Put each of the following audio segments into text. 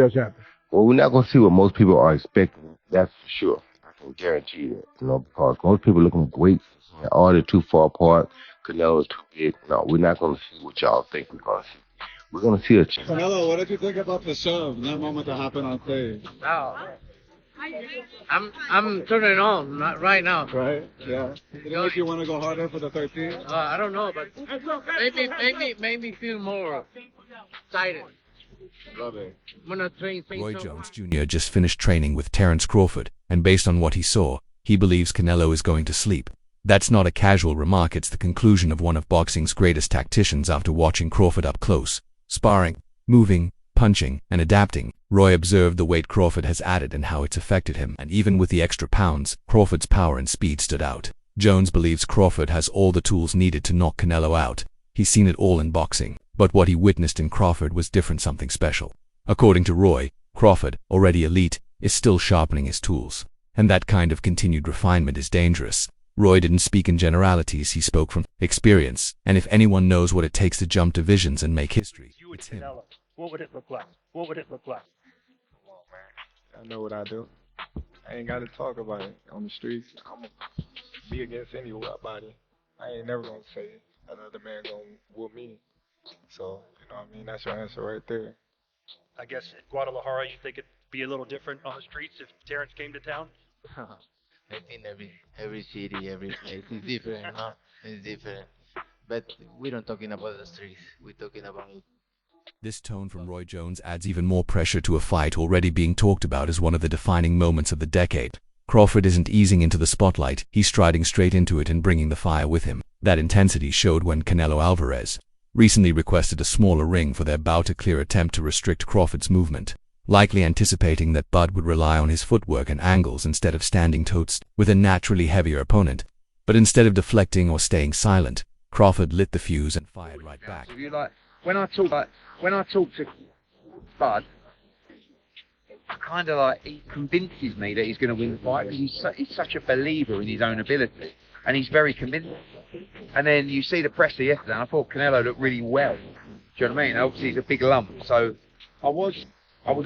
does happen. Well, we're not going to see what most people are expecting. That's for sure. I can guarantee you that. Because most people looking at weights, all they're too far apart. Canelo is too big. No, we're not going to see what y'all think we're going to see. We're going to see a Canelo, what did you think about the shove, that moment that happened on stage? Oh. I'm turning on right now. Right? Yeah. Did it make you want to go harder for the 13th? I don't know, but made me feel more excited. Love it. Roy Jones Jr. just finished training with Terence Crawford, and based on what he saw, he believes Canelo is going to sleep. That's not a casual remark, it's the conclusion of one of boxing's greatest tacticians after watching Crawford up close, sparring, moving, punching, and adapting. Roy observed the weight Crawford has added and how it's affected him, and even with the extra pounds, Crawford's power and speed stood out. Jones believes Crawford has all the tools needed to knock Canelo out. He's seen it all in boxing, but what he witnessed in Crawford was different, something special. According to Roy, Crawford, already elite, is still sharpening his tools, and that kind of continued refinement is dangerous. Roy didn't speak in generalities, he spoke from experience, and if anyone knows what it takes to jump divisions and make history, it's him. What would it look like? What would it look like? Come on, man. I know what I do. I ain't got to talk about it on the streets. I'm going to be against anybody. I ain't never going to say another man going to whoop me. So, you know what I mean? That's your answer right there. I guess in Guadalajara, you think it'd be a little different on the streets if Terence came to town? I think every city, every place is different, no? It's different. But we don't talking about the streets. We're talking about... This tone from Roy Jones adds even more pressure to a fight already being talked about as one of the defining moments of the decade. Crawford isn't easing into the spotlight, he's striding straight into it and bringing the fire with him. That intensity showed when Canelo Alvarez recently requested a smaller ring for their bout, a clear attempt to restrict Crawford's movement, likely anticipating that Bud would rely on his footwork and angles instead of standing toast with a naturally heavier opponent. But instead of deflecting or staying silent, Crawford lit the fuse and fired right back. When I talk to Bud, kind of like he convinces me that he's going to win the fight because he's such a believer in his own ability, and he's very convincing. And then you see the presser yesterday, and I thought Canelo looked really well. Do you know what I mean? Obviously, he's a big lump, so I was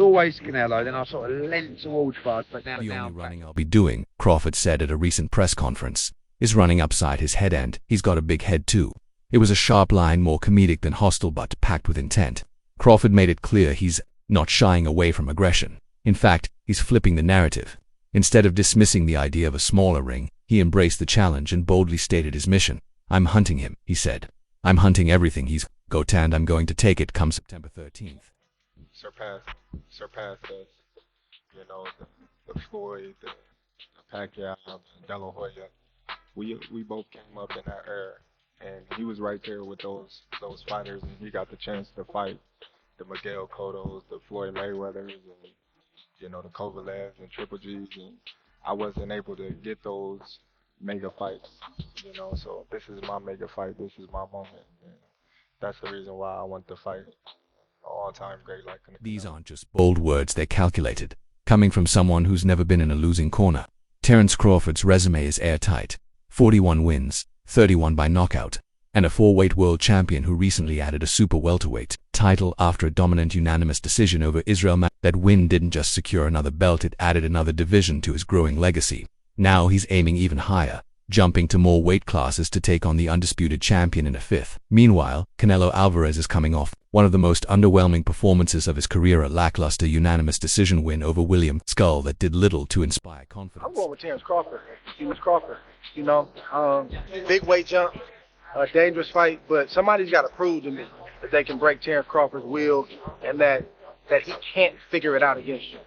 always Canelo. Then I sort of leant towards Bud, but now the only running I'll be doing, Crawford said at a recent press conference, is running upside his head end. He's got a big head too. It was a sharp line, more comedic than hostile but packed with intent. Crawford made it clear he's not shying away from aggression. In fact, he's flipping the narrative. Instead of dismissing the idea of a smaller ring, he embraced the challenge and boldly stated his mission. I'm hunting him, he said. I'm hunting everything he's got, and I'm going to take it come September 13th. Surpass us. You know, the Floyd, the Pacquiao, De La Hoya. We both came up in that era. And he was right there with those fighters, and he got the chance to fight the Miguel Cottos, the Floyd Mayweathers, and you know the Kovalevs and Triple G's, and I wasn't able to get those mega fights. You know, so this is my mega fight. This is my moment. And that's the reason why I want to fight an all-time great like Canelo. These aren't just bold words; they're calculated, coming from someone who's never been in a losing corner. Terence Crawford's resume is airtight: 41 wins. 31 by knockout, and a 4-weight world champion who recently added a super welterweight title after a dominant unanimous decision over Israel. That win didn't just secure another belt, it added another division to his growing legacy. Now he's aiming even higher, jumping to more weight classes to take on the undisputed champion in a 5th. Meanwhile, Canelo Alvarez is coming off one of the most underwhelming performances of his career, a lackluster unanimous decision win over William Skull that did little to inspire confidence. I'm going with Terence Crawford. Crawford. You know, big weight jump, a dangerous fight, but somebody's got to prove to me that they can break Terence Crawford's will and that he can't figure it out against you.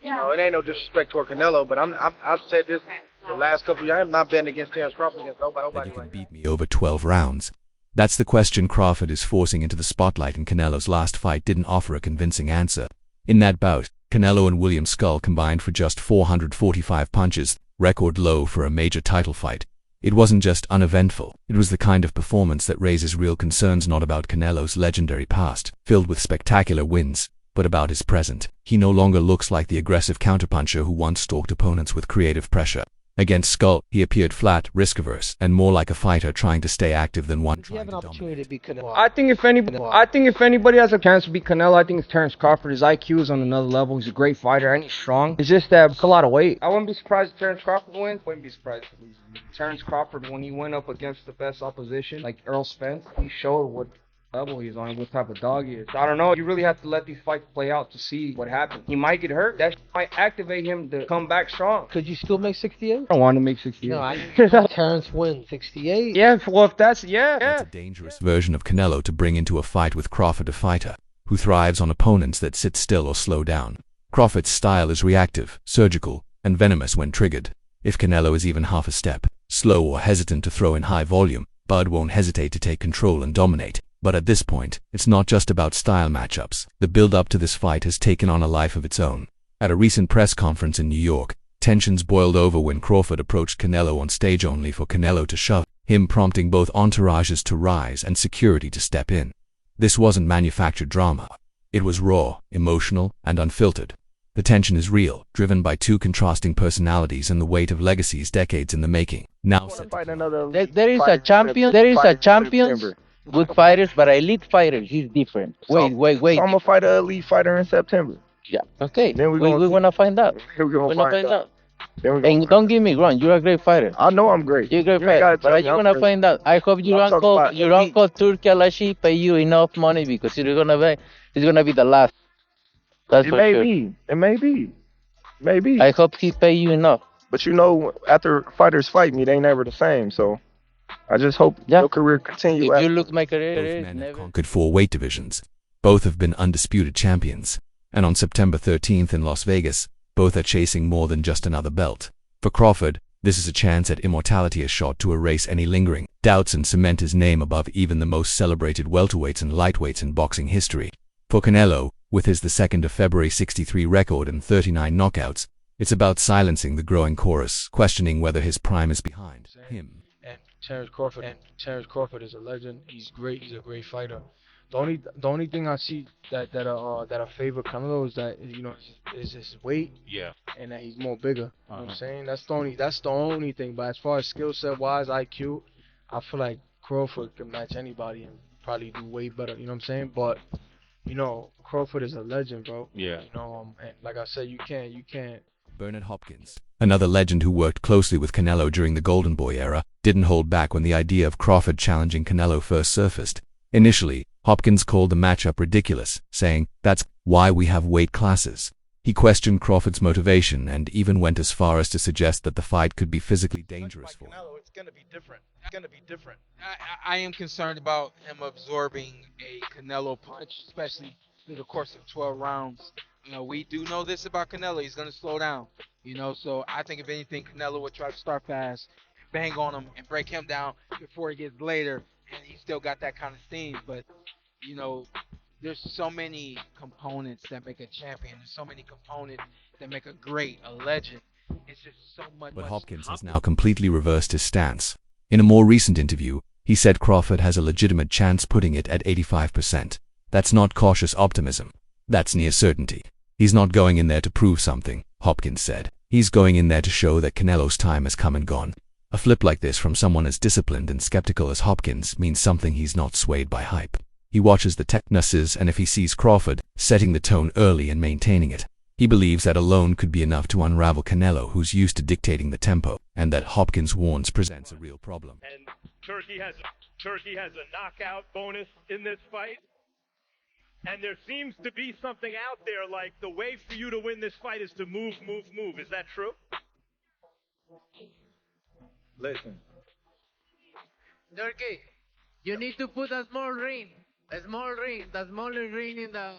You know, it ain't no disrespect toward Canelo, but I've said this the last couple of years. I'm not betting against Terence Crawford against nobody. That you can beat me over 12 rounds. That's the question Crawford is forcing into the spotlight, and Canelo's last fight didn't offer a convincing answer. In that bout, Canelo and William Skull combined for just 445 punches, record low for a major title fight. It wasn't just uneventful, it was the kind of performance that raises real concerns, not about Canelo's legendary past, filled with spectacular wins, but about his present. He no longer looks like the aggressive counterpuncher who once stalked opponents with creative pressure. Against Skull, he appeared flat, risk-averse, and more like a fighter trying to stay active than one trying to dominate. I think if anybody has a chance to beat Canelo, I think it's Terence Crawford. His IQ is on another level. He's a great fighter and he's strong. It's just that it's a lot of weight. I wouldn't be surprised if Terence Crawford wins. Wouldn't be surprised if he loses. Terence Crawford, when he went up against the best opposition, like Earl Spence, he showed what level he's on, what type of dog he is. I don't know. You really have to let these fights play out to see what happens. He might get hurt. That might activate him to come back strong. Could you still make 68? I don't want to make 68. No, Terence wins 68. Yeah, well, if that's, That's a dangerous version of Canelo to bring into a fight with Crawford, a fighter who thrives on opponents that sit still or slow down. Crawford's style is reactive, surgical, and venomous when triggered. If Canelo is even half a step slow or hesitant to throw in high volume, Bud won't hesitate to take control and dominate. But at this point, it's not just about style matchups. The build-up to this fight has taken on a life of its own. At a recent press conference in New York, tensions boiled over when Crawford approached Canelo on stage only for Canelo to shove him, prompting both entourages to rise and security to step in. This wasn't manufactured drama. It was raw, emotional, and unfiltered. The tension is real, driven by two contrasting personalities and the weight of legacies decades in the making. Now there is a champion. Good fighters, but elite fighters is different. Wait. So I'm gonna fight an elite fighter in September. Yeah. Okay. Then we're gonna find out. We're gonna find out. And don't get me wrong, you're a great fighter. I know I'm great. You're a great fighter, but you're gonna find out. I hope your uncle Turki Alashi pay you enough money because it's gonna be the last. That's for sure. It may be. Maybe. I hope he pay you enough. But you know, after fighters fight me, they ain't never the same. So I just hope your career continue. If you look my career, both men have conquered 4 weight divisions. Both have been undisputed champions. And on September 13th in Las Vegas, both are chasing more than just another belt. For Crawford, this is a chance at immortality, a shot to erase any lingering doubts and cement his name above even the most celebrated welterweights and lightweights in boxing history. For Canelo, with his the 2nd of February 63 record and 39 knockouts, it's about silencing the growing chorus, questioning whether his prime is behind him. And Terence Crawford is a legend. He's great. He's a great fighter. The only thing I see that I favor Canelo is that is his weight. Yeah. And that he's more bigger. You know what I'm saying? That's the only thing. But as far as skill set wise, IQ, I feel like Crawford can match anybody and probably do way better. You know what I'm saying? But Crawford is a legend, bro. Yeah. And like I said, you can't. Bernard Hopkins, another legend who worked closely with Canelo during the Golden Boy era, didn't hold back when the idea of Crawford challenging Canelo first surfaced. Initially, Hopkins called the matchup ridiculous, saying, "That's why we have weight classes." He questioned Crawford's motivation and even went as far as to suggest that the fight could be physically dangerous for him. It's going to be different. It's going to be different. I am concerned about him absorbing a Canelo punch, especially through the course of 12 rounds. We do know this about Canelo. He's going to slow down. So I think if anything, Canelo would try to start fast, bang on him, and break him down before he gets later. And he's still got that kind of steam. But, there's so many components that make a champion. There's so many components that make a legend. It's just so much. But Hopkins has now completely reversed his stance. In a more recent interview, he said Crawford has a legitimate chance, putting it at 85%. That's not cautious optimism. That's near certainty. He's not going in there to prove something, Hopkins said. He's going in there to show that Canelo's time has come and gone. A flip like this from someone as disciplined and skeptical as Hopkins means something. He's not swayed by hype. He watches the technices, and if he sees Crawford setting the tone early and maintaining it, he believes that alone could be enough to unravel Canelo, who's used to dictating the tempo, and that Hopkins warns presents a real problem. And Turki has a knockout bonus in this fight. And there seems to be something out there like the way for you to win this fight is to move. Is that true? Listen. Turki, you need to put a small ring the smaller ring in the...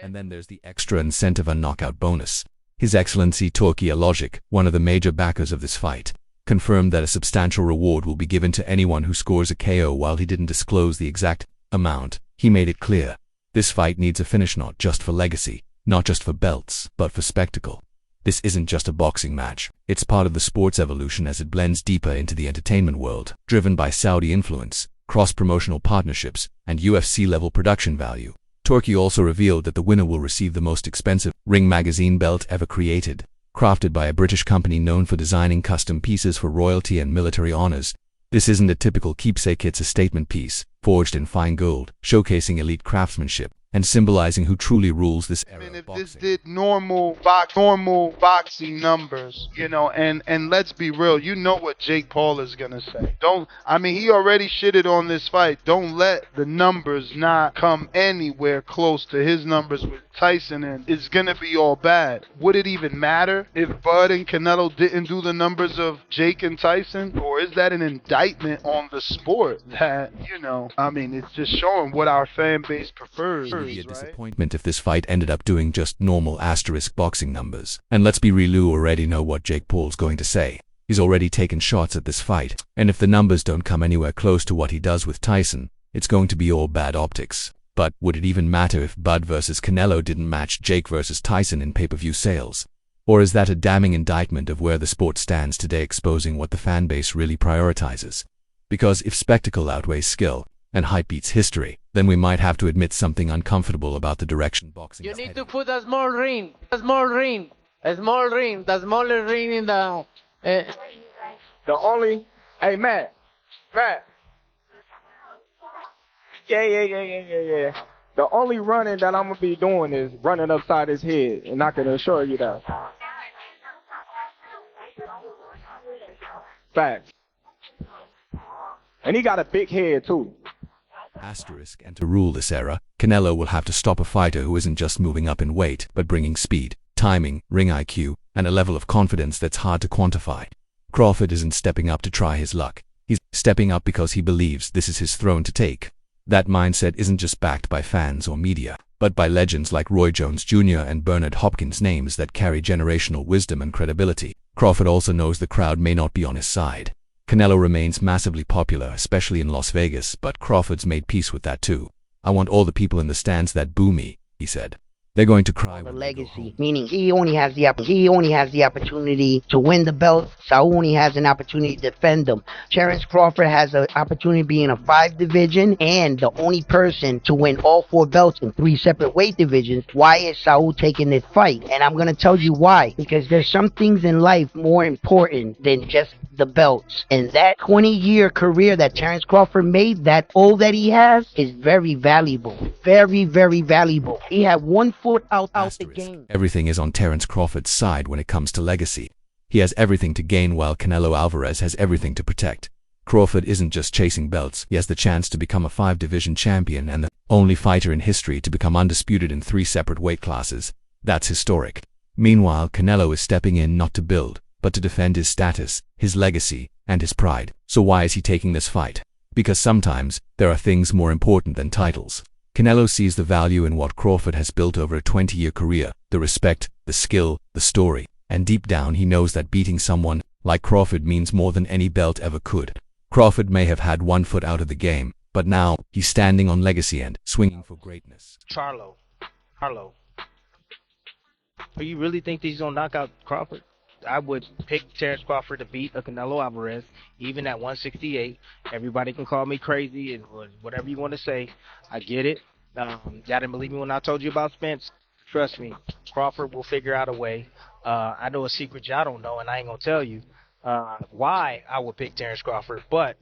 And then there's the extra incentive and knockout bonus. His Excellency Turki Alashi, one of the major backers of this fight, confirmed that a substantial reward will be given to anyone who scores a KO. While he didn't disclose the exact amount, he made it clear. This fight needs a finish, not just for legacy, not just for belts, but for spectacle. This isn't just a boxing match. It's part of the sport's evolution as it blends deeper into the entertainment world, driven by Saudi influence, cross-promotional partnerships, and UFC-level production value. Turki also revealed that the winner will receive the most expensive Ring magazine belt ever created. crafted by a British company known for designing custom pieces for royalty and military honors. This isn't a typical keepsake, it's a statement piece, forged in fine gold, showcasing elite craftsmanship and symbolizing who truly rules this era of boxing. This did normal boxing numbers, you know, and let's be real, you know what Jake Paul is gonna say. He already shitted on this fight. Don't let the numbers not come anywhere close to his numbers with Tyson, and it's gonna be all bad. Would it even matter if Bud and Canelo didn't do the numbers of Jake and Tyson? Or is that an indictment on the sport that, it's just showing what our fan base prefers? It would be a disappointment if this fight ended up doing just normal asterisk boxing numbers. And let's be real, you already know what Jake Paul's going to say. He's already taken shots at this fight, and if the numbers don't come anywhere close to what he does with Tyson, it's going to be all bad optics. But would it even matter if Bud versus Canelo didn't match Jake versus Tyson in pay-per-view sales? Or is that a damning indictment of where the sport stands today, exposing what the fan base really prioritizes? Because if spectacle outweighs skill, and hype beats history, then we might have to admit something uncomfortable about the direction boxing is You need heading. to put a small ring, the smaller ring in the... The only, hey Matt. Yeah. The only running that I'm gonna be doing is running upside his head, and I can assure you that. Facts. And he got a big head too. Asterisk, and to rule this era, Canelo will have to stop a fighter who isn't just moving up in weight, but bringing speed, timing, ring IQ, and a level of confidence that's hard to quantify. Crawford isn't stepping up to try his luck. He's stepping up because he believes this is his throne to take. That mindset isn't just backed by fans or media, but by legends like Roy Jones Jr. and Bernard Hopkins, names that carry generational wisdom and credibility. Crawford also knows the crowd may not be on his side. Canelo remains massively popular, especially in Las Vegas, but Crawford's made peace with that too. "I want all the people in the stands that boo me," he said. "They're going to cry when they go home." Legacy, meaning he only has the opportunity to win the belt. Saul only has an opportunity to defend them. Terence Crawford has an opportunity to be in a 5 division and the only person to win all 4 belts in 3 separate weight divisions. Why is Saul taking this fight? And I'm gonna tell you why. Because there's some things in life more important than just the belts. And that 20-year career that Terence Crawford made, that all that he has, is very valuable. Very, very valuable. He had 1 foot out the game. Everything is on Terence Crawford's side when it comes to legacy. He has everything to gain while Canelo Alvarez has everything to protect. Crawford isn't just chasing belts, he has the chance to become a 5-division champion and the only fighter in history to become undisputed in 3 separate weight classes. That's historic. Meanwhile, Canelo is stepping in not to build, but to defend his status, his legacy, and his pride. So why is he taking this fight? Because sometimes, there are things more important than titles. Canelo sees the value in what Crawford has built over a 20-year career, the respect, the skill, the story, and deep down he knows that beating someone like Crawford means more than any belt ever could. Crawford may have had 1 foot out of the game, but now he's standing on legacy and swinging for greatness. Charlo. Do you really think that he's gonna knock out Crawford? I would pick Terence Crawford to beat a Canelo Alvarez, even at 168. Everybody can call me crazy and whatever you want to say. I get it. Y'all didn't believe me when I told you about Spence. Trust me, Crawford will figure out a way. I know a secret y'all don't know, and I ain't gonna tell you why I would pick Terence Crawford, but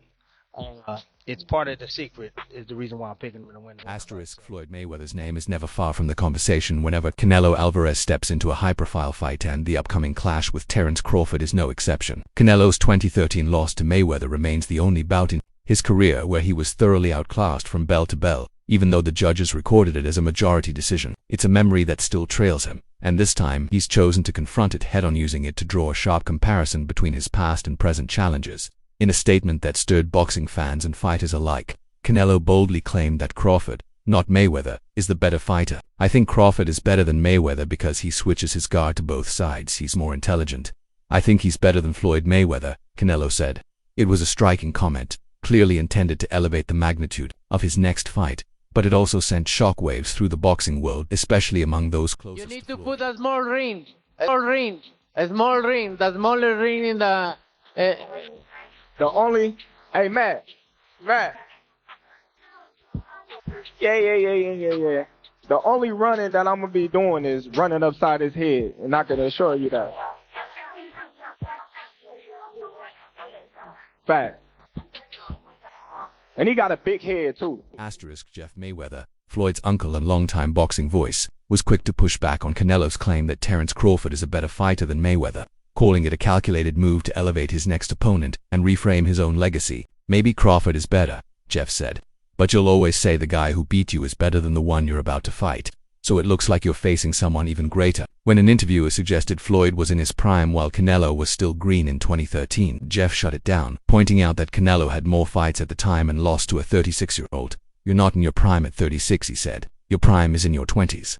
it's part of the secret, is the reason why I'm picking him to win. Asterisk, Floyd Mayweather's name is never far from the conversation whenever Canelo Alvarez steps into a high-profile fight, and the upcoming clash with Terence Crawford is no exception. Canelo's 2013 loss to Mayweather remains the only bout in his career where he was thoroughly outclassed from bell to bell, even though the judges recorded it as a majority decision. It's a memory that still trails him, and this time he's chosen to confront it head-on, using it to draw a sharp comparison between his past and present challenges. In a statement that stirred boxing fans and fighters alike, Canelo boldly claimed that Crawford, not Mayweather, is the better fighter. "I think Crawford is better than Mayweather because he switches his guard to both sides. He's more intelligent. I think he's better than Floyd Mayweather," Canelo said. It was a striking comment, clearly intended to elevate the magnitude of his next fight, but it also sent shockwaves through the boxing world, especially among those closest. You need to put a small ring, the smaller ring in the... The only, hey Matt. Yeah. The only running that I'm gonna be doing is running upside his head, and I can assure you that. Fact. And he got a big head, too. Asterisk Jeff Mayweather, Floyd's uncle and longtime boxing voice, was quick to push back on Canelo's claim that Terence Crawford is a better fighter than Mayweather, calling it a calculated move to elevate his next opponent and reframe his own legacy. Maybe Crawford is better, Jeff said, but you'll always say the guy who beat you is better than the one you're about to fight, so it looks like you're facing someone even greater. When an interviewer suggested Floyd was in his prime while Canelo was still green in 2013, Jeff shut it down, pointing out that Canelo had more fights at the time and lost to a 36-year-old. You're not in your prime at 36, he said. Your prime is in your 20s.